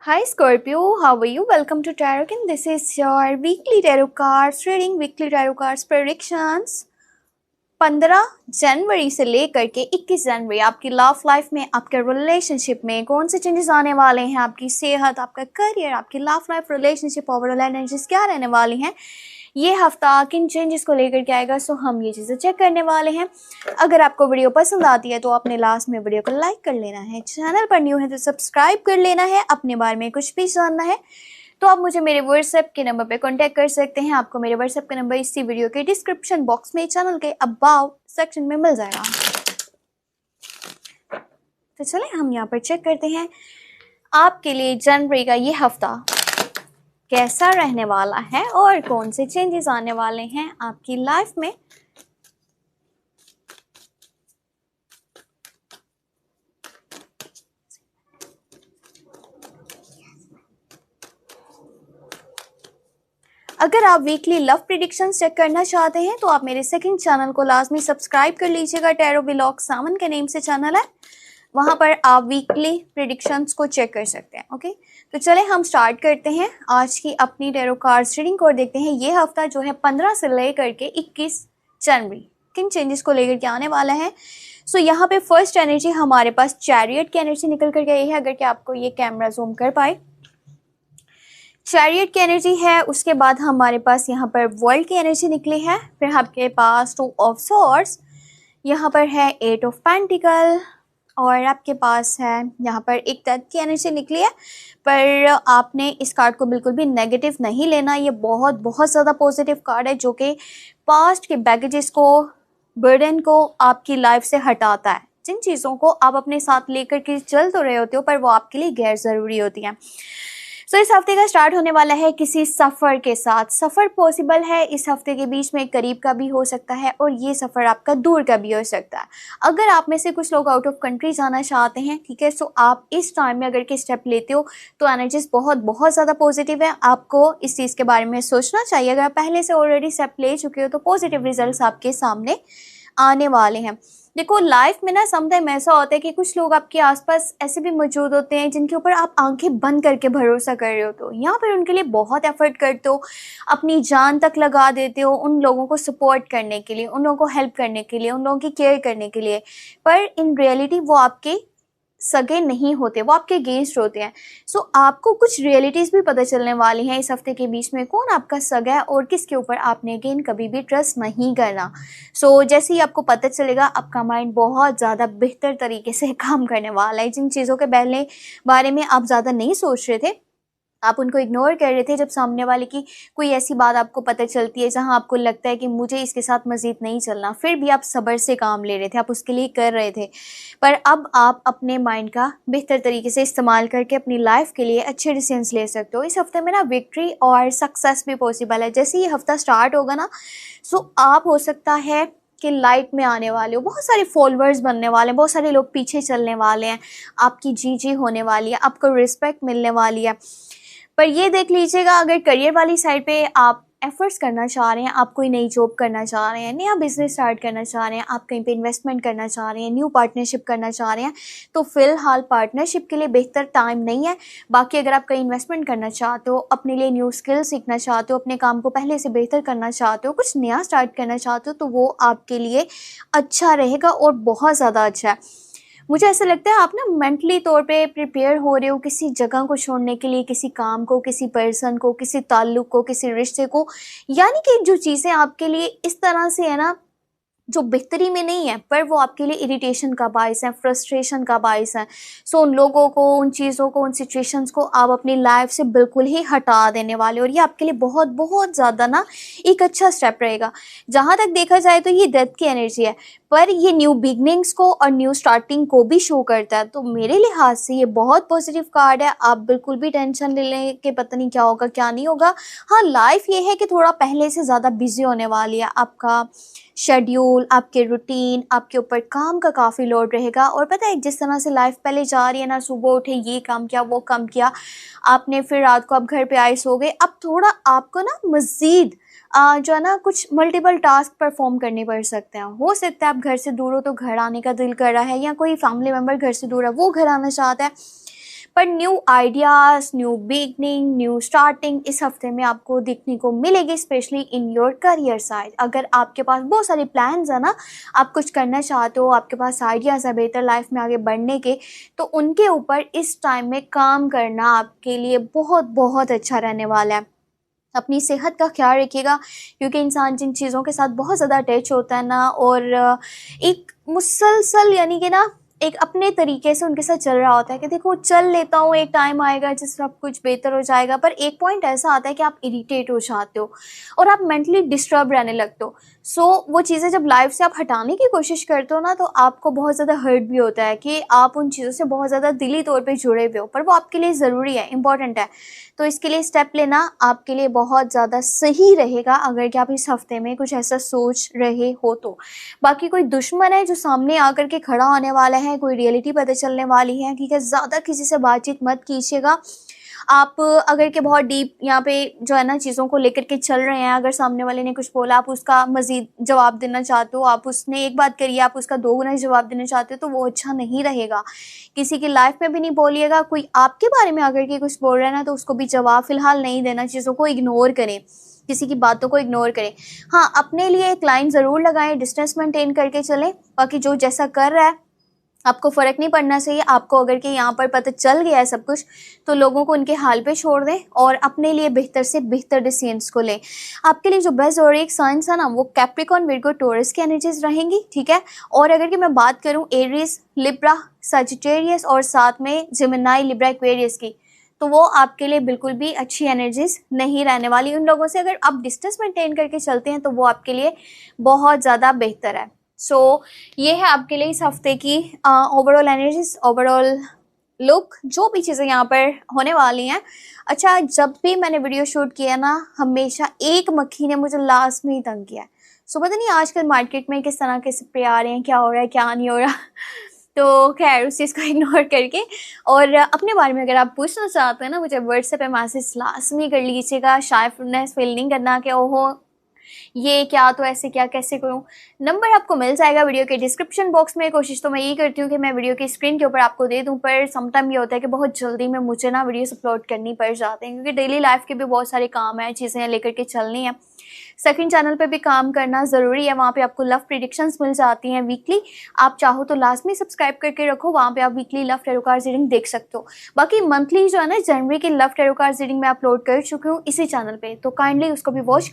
Hi Scorpio, how are you? Welcome to Tarot and this is your weekly tarot cards reading, weekly tarot cards predictions। 15 जनवरी से लेकर के 21 जनवरी आपकी love life में, आपके relationship में कौन से चेंजेस आने वाले हैं, आपकी सेहत, आपका करियर, आपकी love life, relationship, overall energies क्या रहने वाली हैं, ये हफ्ता किन चेंजेस को लेकर के आएगा। सो हम ये चीज़ें चेक करने वाले हैं। अगर आपको वीडियो पसंद आती है तो आपने लास्ट में वीडियो को लाइक कर लेना है, चैनल पर न्यू है तो सब्सक्राइब कर लेना है, अपने बारे में कुछ भी जानना है तो आप मुझे मेरे व्हाट्सएप के नंबर पे कांटेक्ट कर सकते हैं। आपको मेरे व्हाट्सएप का नंबर इसी वीडियो के डिस्क्रिप्शन बॉक्स में, चैनल के अबाउट सेक्शन में मिल जाएगा। तो चले हम यहाँ पर चेक करते हैं आपके लिए जनवरी का ये हफ्ता कैसा रहने वाला है और कौन से चेंजेस आने वाले हैं आपकी लाइफ में। अगर आप वीकली लव प्रेडिक्शंस चेक करना चाहते हैं तो आप मेरे सेकंड चैनल को लाजमी सब्सक्राइब कर लीजिएगा। टैरो व्लॉग सावन के नेम से चैनल है, वहां पर आप वीकली प्रेडिक्शंस को चेक कर सकते हैं। ओके, तो चले हम स्टार्ट करते हैं आज की अपनी टैरो कार्ड्स रीडिंग को। देखते हैं ये हफ्ता जो है 15 से लेकर के 21 जनवरी किन चेंजेस को लेकर के आने वाला है। सो यहाँ पे फर्स्ट एनर्जी हमारे पास चैरियट की एनर्जी निकल कर गई है। अगर कि आपको ये कैमरा जूम कर पाए, चैरियट की एनर्जी है। उसके बाद हमारे पास यहाँ पर वर्ल्ड की एनर्जी निकली है। फिर आपके पास 2 ऑफ सॉर्ड्स, यहाँ पर है 8 ऑफ पेंटिकल और आपके पास है यहाँ पर एक डेथ की एनर्जी निकली है। पर आपने इस कार्ड को बिल्कुल भी नेगेटिव नहीं लेना, ये बहुत बहुत ज़्यादा पॉजिटिव कार्ड है जो कि पास्ट के बैगेजेस को, बर्डन को आपकी लाइफ से हटाता है। जिन चीज़ों को आप अपने साथ लेकर के चल तो रहे होते हो पर वो आपके लिए गैर ज़रूरी होती हैं। सो इस हफ्ते का स्टार्ट होने वाला है किसी सफ़र के साथ। सफ़र पॉसिबल है इस हफ्ते के बीच में, करीब का भी हो सकता है और ये सफ़र आपका दूर का भी हो सकता है। अगर आप में से कुछ लोग आउट ऑफ कंट्री जाना चाहते हैं, ठीक है, सो आप इस टाइम में अगर के स्टेप लेते हो तो एनर्जीज बहुत बहुत ज़्यादा पॉजिटिव है। आपको इस चीज़ के बारे में सोचना चाहिए। अगर आप पहले से ऑलरेडी स्टेप ले चुके हो तो पॉजिटिव रिजल्ट आपके सामने आने वाले हैं। देखो, लाइफ में ना समटाइम ऐसा होता है कि कुछ लोग आपके आसपास ऐसे भी मौजूद होते हैं जिनके ऊपर आप आंखें बंद करके भरोसा कर रहे हो, तो यहाँ पर उनके लिए बहुत एफर्ट करते हो, अपनी जान तक लगा देते हो उन लोगों को सपोर्ट करने के लिए, उन लोगों को हेल्प करने के लिए, उन लोगों की केयर करने के लिए। पर इन रियलिटी वो आपके सगे नहीं होते, वो आपके अगेंस्ट होते हैं। सो आपको कुछ रियलिटीज़ भी पता चलने वाली हैं इस हफ्ते के बीच में, कौन आपका सगा है और किसके ऊपर आपने अगेन कभी भी ट्रस्ट नहीं करना। सो जैसे ही आपको पता चलेगा आपका माइंड बहुत ज़्यादा बेहतर तरीके से काम करने वाला है। जिन चीज़ों के पहले बारे में आप ज़्यादा नहीं सोच रहे थे, आप उनको इग्नोर कर रहे थे, जब सामने वाले की कोई ऐसी बात आपको पता चलती है जहां आपको लगता है कि मुझे इसके साथ मज़ीद नहीं चलना, फिर भी आप सब्र से काम ले रहे थे, आप उसके लिए कर रहे थे। पर अब आप अपने माइंड का बेहतर तरीके से इस्तेमाल करके अपनी लाइफ के लिए अच्छे डिसीजंस ले सकते हो। इस हफ्ते में ना विक्ट्री और सक्सेस भी पॉसिबल है। जैसे ये हफ्ता स्टार्ट होगा ना, सो आप हो सकता है कि लाइट में आने वाले हो, बहुत सारे फॉलोअर्स बनने वाले हैं, बहुत सारे लोग पीछे चलने वाले हैं, आपकी जी होने वाली है, आपको रिस्पेक्ट मिलने वाली है। पर ये देख लीजिएगा, अगर करियर वाली साइड पे आप एफर्ट्स करना चाह रहे हैं, आप कोई नई जॉब करना चाह रहे हैं, नया बिजनेस स्टार्ट करना चाह रहे हैं, आप कहीं पे इन्वेस्टमेंट करना चाह रहे हैं, न्यू पार्टनरशिप करना चाह रहे हैं, तो फिलहाल पार्टनरशिप के लिए बेहतर टाइम नहीं है। बाकी अगर आप कहीं इन्वेस्टमेंट करना चाहते हो, अपने लिए न्यू स्किल सीखना चाहते हो, अपने काम को पहले से बेहतर करना चाहते हो, कुछ नया स्टार्ट करना चाहते हो, तो वो आपके लिए अच्छा रहेगा और बहुत ज़्यादा अच्छा है। मुझे ऐसा लगता है आप ना मेंटली तौर पे प्रिपेयर हो रहे हो किसी जगह को छोड़ने के लिए, किसी काम को, किसी पर्सन को, किसी ताल्लुक को, किसी रिश्ते को। यानी कि जो चीज़ें आपके लिए इस तरह से है ना, जो बेहतरी में नहीं है, पर वो आपके लिए इरिटेशन का बायस है, फ्रस्ट्रेशन का बायस है। सो उन लोगों को, उन चीज़ों को, उन सिचुएशंस को आप अपनी लाइफ से बिल्कुल ही हटा देने वाले हो और ये आपके लिए बहुत बहुत ज़्यादा ना एक अच्छा स्टेप रहेगा। जहाँ तक देखा जाए तो ये डेथ की एनर्जी है, पर ये न्यू बिगनिंग्स को और न्यू स्टार्टिंग को भी शो करता है। तो मेरे लिहाज से ये बहुत पॉजिटिव कार्ड है। आप बिल्कुल भी टेंशन ले लें कि पता नहीं क्या होगा क्या नहीं होगा। हाँ, लाइफ ये है कि थोड़ा पहले से ज़्यादा बिजी होने वाली है। आपका शेड्यूल, आपके रूटीन, आपके ऊपर काम का काफ़ी लोड रहेगा। और पता है जिस तरह से लाइफ पहले जा रही है ना, सुबह उठे ये काम किया, वो काम किया आपने, फिर रात को आप घर पे आए सो गए, अब थोड़ा आपको ना मज़ीद जो है ना कुछ मल्टीपल टास्क परफॉर्म करने पड़ सकते हैं। हो सकता है आप घर से दूर हो तो घर आने का दिल कर रहा है, या कोई फैमिली मेम्बर घर से दूर है वो घर आना चाहता है। पर new ideas, new beginning, new starting इस हफ्ते में आपको देखने को मिलेगी, specially in your career side. अगर आपके पास बहुत सारे प्लान्स है ना, आप कुछ करना चाहते हो, आपके पास आइडियाज़ है बेहतर लाइफ में आगे बढ़ने के, तो उनके ऊपर इस टाइम में काम करना आपके लिए बहुत बहुत अच्छा रहने वाला है। अपनी सेहत का ख्याल रखिएगा, क्योंकि इंसान जिन चीज़ों के साथ बहुत ज़्यादा अटैच होता है ना, और एक मुसलसल यानी कि ना एक अपने तरीके से उनके साथ चल रहा होता है कि देखो चल लेता हूँ, एक टाइम आएगा जिस सब कुछ बेहतर हो जाएगा, पर एक पॉइंट ऐसा आता है कि आप इरिटेट हो जाते हो और आप मेंटली डिस्टर्ब रहने लगते हो। सो वो चीज़ें जब लाइफ से आप हटाने की कोशिश करते हो ना, तो आपको बहुत ज़्यादा हर्ट भी होता है कि आप उन चीज़ों से बहुत ज़्यादा दिली तौर पे जुड़े हुए हो, पर वो आपके लिए ज़रूरी है, इंपॉर्टेंट है। तो इसके लिए स्टेप लेना आपके लिए बहुत ज़्यादा सही रहेगा, अगर कि आप इस हफ्ते में कुछ ऐसा सोच रहे हो तो। बाकी कोई दुश्मन है जो सामने आकर के खड़ा होने वाला है, कोई रियलिटी पता चलने वाली है, ठीक है, ज़्यादा किसी से बातचीत मत कीजिएगा। आप अगर के बहुत डीप यहाँ पे जो है ना चीज़ों को लेकर के चल रहे हैं, अगर सामने वाले ने कुछ बोला, आप उसका मज़ीद जवाब देना चाहते हो, आप उसने एक बात करी, आप उसका 2 गुना जवाब देना चाहते हो, तो वो अच्छा नहीं रहेगा। किसी की लाइफ में भी नहीं बोलिएगा। कोई आपके बारे में अगर के कुछ बोल रहा है ना, तो उसको भी जवाब फ़िलहाल नहीं देना, चीज़ों को इग्नोर करें, किसी की बातों को इग्नोर करें। हाँ, अपने लिए एक लाइन ज़रूर लगाएं, डिस्टेंस मेंटेन करके चलें। बाकी जो जैसा कर रहा है आपको फ़र्क नहीं पड़ना चाहिए। आपको अगर कि यहाँ पर पता चल गया है सब कुछ, तो लोगों को उनके हाल पे छोड़ दें और अपने लिए बेहतर से बेहतर डिसीजंस को लें। आपके लिए जो बेस्ट ज़ोडिएक साइंस है ना, वो कैप्रिकॉर्न, विर्गो, टॉरस की एनर्जीज रहेंगी, ठीक है। और अगर कि मैं बात करूँ एरीज, लिब्रा, सजिटेरियस और साथ में जेमिनी, लिब्रा, एक्वेरियस की, तो वो आपके लिए बिल्कुल भी अच्छी एनर्जीज नहीं रहने वाली। उन लोगों से अगर आप डिस्टेंस मेंटेन करके चलते हैं तो वो आपके लिए बहुत ज़्यादा बेहतर है। सो ये है आपके लिए इस हफ्ते की ओवरऑल एनर्जीज, ओवरऑल लुक, जो भी चीज़ें यहाँ पर होने वाली हैं। अच्छा, जब भी मैंने वीडियो शूट किया ना, हमेशा एक मक्खी ने मुझे लास्ट में ही तंग किया है। सो पता नहीं आजकल मार्केट में किस तरह के स्प्रे आ रहे हैं, क्या हो रहा है क्या नहीं हो रहा तो खैर उस चीज़ को इग्नोर करके, और अपने बारे में अगर आप पूछना चाहते हैं ना, मुझे व्हाट्सएप पे मैसेज लाजमी कर लीजिएगा। शायफनेस फील नहीं करना कि ओहो ये क्या, तो ऐसे क्या, कैसे करूं। नंबर आपको मिल जाएगा वीडियो के डिस्क्रिप्शन बॉक्स में। कोशिश तो मैं यही करती हूँ कि मैं वीडियो की स्क्रीन के ऊपर आपको दे दूं, पर समटाइम ये होता है कि बहुत जल्दी में मुझे ना वीडियोस अपलोड करनी पड़ जाते हैं, क्योंकि डेली लाइफ के भी बहुत सारे काम हैं, चीज़ें लेकर के चलनी है। सेकंड चैनल पे भी काम करना ज़रूरी है, वहाँ पे आपको लव प्रेडिक्शंस मिल जाती हैं वीकली। आप चाहो तो लाजमी सब्सक्राइब करके रखो, वहाँ पे आप weekly love tarot card reading देख सकते हो। बाकी मंथली जो है ना, जनवरी की लव टैरो कार्ड रीडिंग मैं अपलोड कर चुकी हूँ इसी चैनल पे, तो काइंडली उसको भी वॉच कर